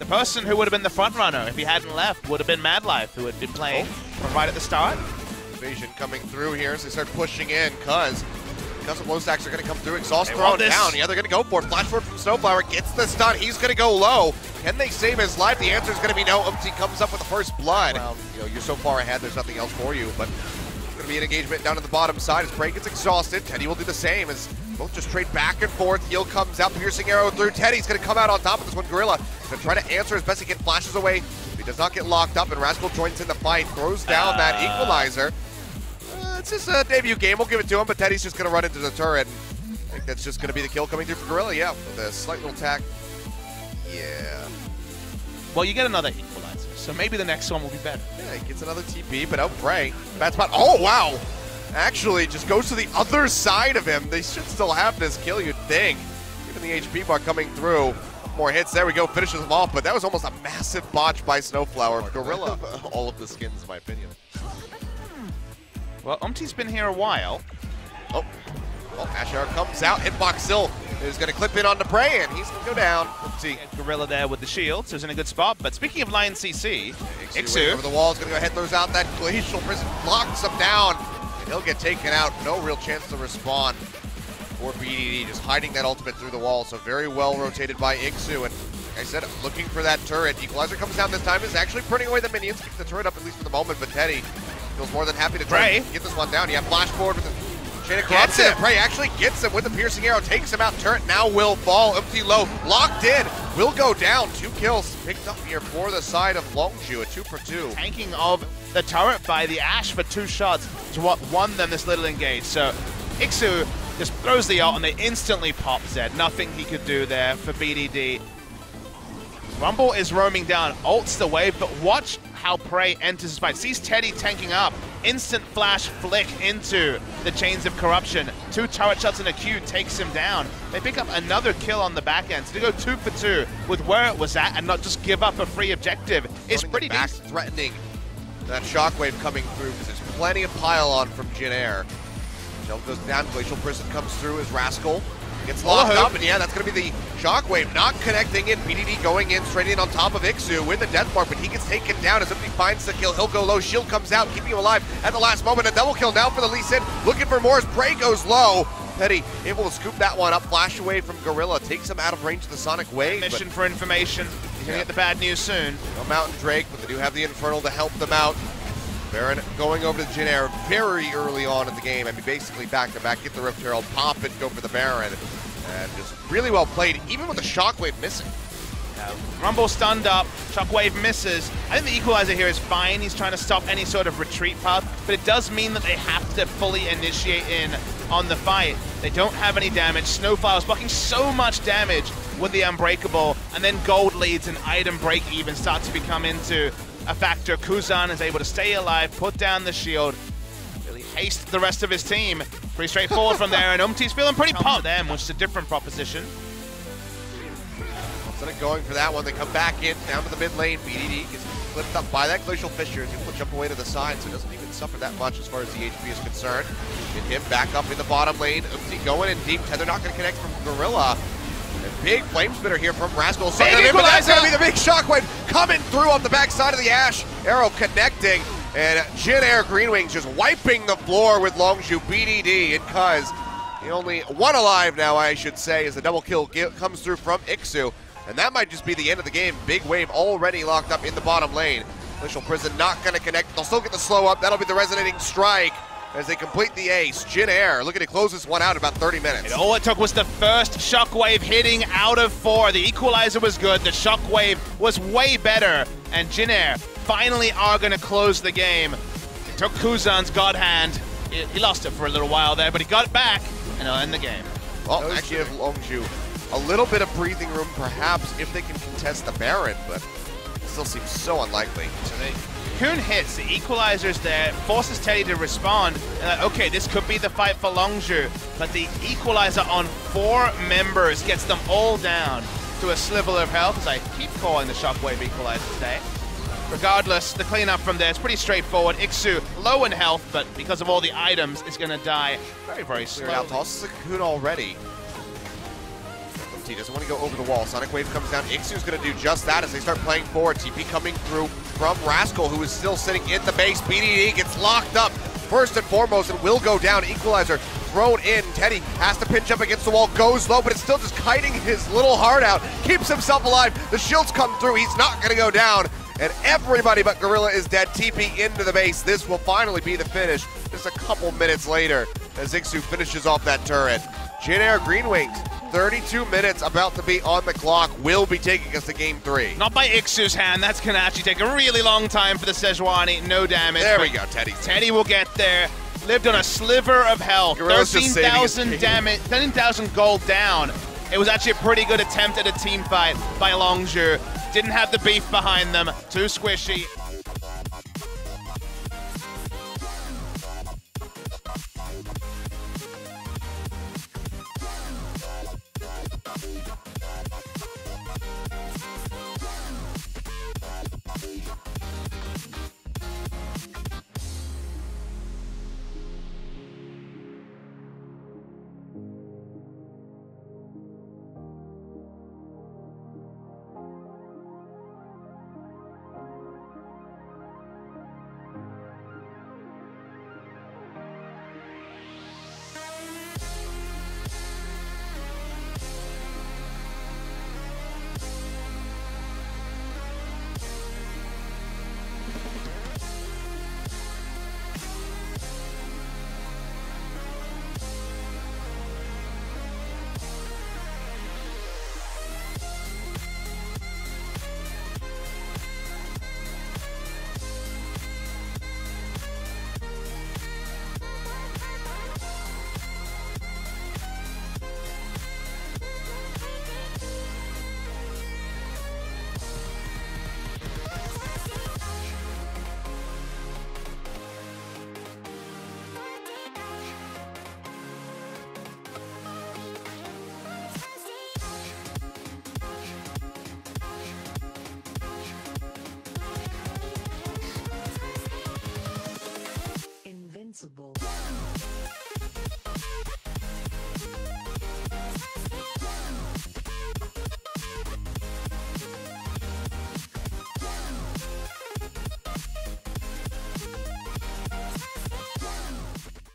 The person who would have been the front runner if he hadn't left would have been Madlife, who had been playing from right at the start. Invasion coming through here as they start pushing in, because of low stacks are going to come through. Exhaust thrown down. Yeah, they're going to go for it. Flash forward from Snowflower gets the stun. He's going to go low. Can they save his life? The answer is going to be no. Umpty comes up with the first blood. You know, you're so far ahead, there's nothing else for you, but it's going to be an engagement down to the bottom side as Prey gets exhausted. Teddy will do the same as both just trade back and forth. Heal comes out, piercing arrow through. Teddy's going to come out on top of this one. Gorilla going to try to answer as best he can. Flashes away. He does not get locked up, and Rascal joins in the fight. Throws down that equalizer. It's his debut game. We'll give it to him, but Teddy's just going to run into the turret. I think that's just going to be the kill coming through for Gorilla. Yeah, with a slight little attack. Yeah. Well, you get another equalizer, so maybe the next one will be better. Yeah, he gets another TP, but out Prey. Bad spot. Oh, wow. Actually, just goes to the other side of him. They should still have this kill, you'd think. Even the HP bar coming through. More hits. There we go. Finishes them off, but that was almost a massive botch by Snowflower. Gorilla, all of the skins, in my opinion. Well, Umpty's been here a while. Oh, Asher comes out. Hitbox still is going to clip in on the Prey, and he's going to go down. Let's see. Gorilla there with the shield, so he's in a good spot. But speaking of Lion CC, Ixu over the wall is going to go ahead, throws out that Glacial Prison, blocks him down, and he'll get taken out. No real chance to respond for BDD, just hiding that ultimate through the wall. So very well rotated by Ixu, and like I said, looking for that turret. Equalizer comes down this time, is actually putting away the minions, picks the turret up at least for the moment, but Teddy feels more than happy to try to get this one down. Yeah, flash forward with the chain of corruption. Prey actually gets him with the piercing arrow, takes him out. Turret now will fall. Umpty low, locked in, will go down. 2 kills picked up here for the side of Longju, a 2 for 2. Tanking of the turret by the Ash for 2 shots is what won them this little engage. So Ixu just throws the ult and they instantly pop Zed. Nothing he could do there for BDD. Rumble is roaming down, ults the wave, but watch how Prey enters his fight. Sees Teddy tanking up, instant flash flick into the chains of corruption. 2 turret shots and a Q takes him down. They pick up another kill on the back end. So to go 2 for 2 with where it was at and not just give up a free objective is pretty decent. Threatening that shockwave coming through because there's plenty of pile-on from Jin Air. Shell goes down, Glacial Prison comes through as Rascal gets locked up, and yeah, that's going to be the shockwave not connecting in. BDD going in, straight in on top of Ixu with the death mark, but he gets taken down as somebody finds the kill. He'll go low, shield comes out, keeping him alive at the last moment. A double kill now for the Lee Sin, looking for more as Prey goes low. Teddy able to scoop that one up, flash away from Gorilla, takes him out of range of the Sonic Wave. Mission for information. He's going to get the bad news soon. No Mountain Drake, but they do have the Infernal to help them out. Baron going over to Jin Air very early on in the game. I mean, basically back-to-back, get the Rift Herald, pop it, go for the Baron. And just really well played, even with the Shockwave missing. Rumble stunned up, Shockwave misses. I think the equalizer here is fine. He's trying to stop any sort of retreat path, but it does mean that they have to fully initiate in on the fight. They don't have any damage. Snowflower's blocking so much damage with the Unbreakable, and then gold leads and item break even start to become into a factor. Kuzan is able to stay alive, put down the shield, really haste the rest of his team. Pretty straightforward from there, and Umpty's feeling pretty pumped them, which is a different proposition. Instead of going for that one, they come back in, down to the mid lane. BDD gets flipped up by that Glacial Fissure. He's able to jump away to the side, so he doesn't even suffer that much as far as the HP is concerned. Get him back up in the bottom lane. Umpty going in deep. They're not going to connect from Gorilla. A big flame spitter here from Rascal. So that's going to be the big shockwave coming through on the backside of the Ash. Arrow connecting. And Jin Air Green Wings just wiping the floor with Longju. BDD, and Cuz, the only one alive now, I should say, as the double kill comes through from Ixu. And that might just be the end of the game. Big wave already locked up in the bottom lane. Glacial Prison not going to connect. They'll still get the slow up. That'll be the resonating strike as they complete the ace. Jin Air looking to close this one out in about 30 minutes. All it took was the first shockwave hitting out of 4. The equalizer was good. The shockwave was way better. And Jin Air finally are going to close the game. It took Kuzan's God Hand. He lost it for a little while there, but he got it back, and he'll end the game. Well, actually give Longju a little bit of breathing room, perhaps, if they can contest the Baron, but it still seems so unlikely. So Coon hits, the equalizer's there, forces Teddy to respond, and okay, this could be the fight for Longju, but the equalizer on 4 members gets them all down to a sliver of health, as I keep calling the shockwave equalizer today. Regardless, the cleanup from there is pretty straightforward. Ixu low in health, but because of all the items, is going to die very, very slowly. Tosses the Coon already. He doesn't want to go over the wall. Sonic Wave comes down. Ixu's going to do just that as they start playing forward. TP coming through from Rascal, who is still sitting in the base. BDD gets locked up first and foremost and will go down. Equalizer thrown in. Teddy has to pinch up against the wall, goes low, but it's still just kiting his little heart out. Keeps himself alive. The shields come through. He's not going to go down. And everybody but Gorilla is dead. TP into the base. This will finally be the finish just a couple minutes later as Ixu finishes off that turret. JNR Green Wings, 32 minutes about to be on the clock, will be taking us to game 3. Not by Ixu's hand. That's going to actually take a really long time for the Sejuani. No damage. There we go, Teddy. Teddy will get there. Lived on a sliver of health. 13,000 damage, 13,000 gold down. It was actually a pretty good attempt at a team fight by Longzhu. Didn't have the beef behind them. Too squishy.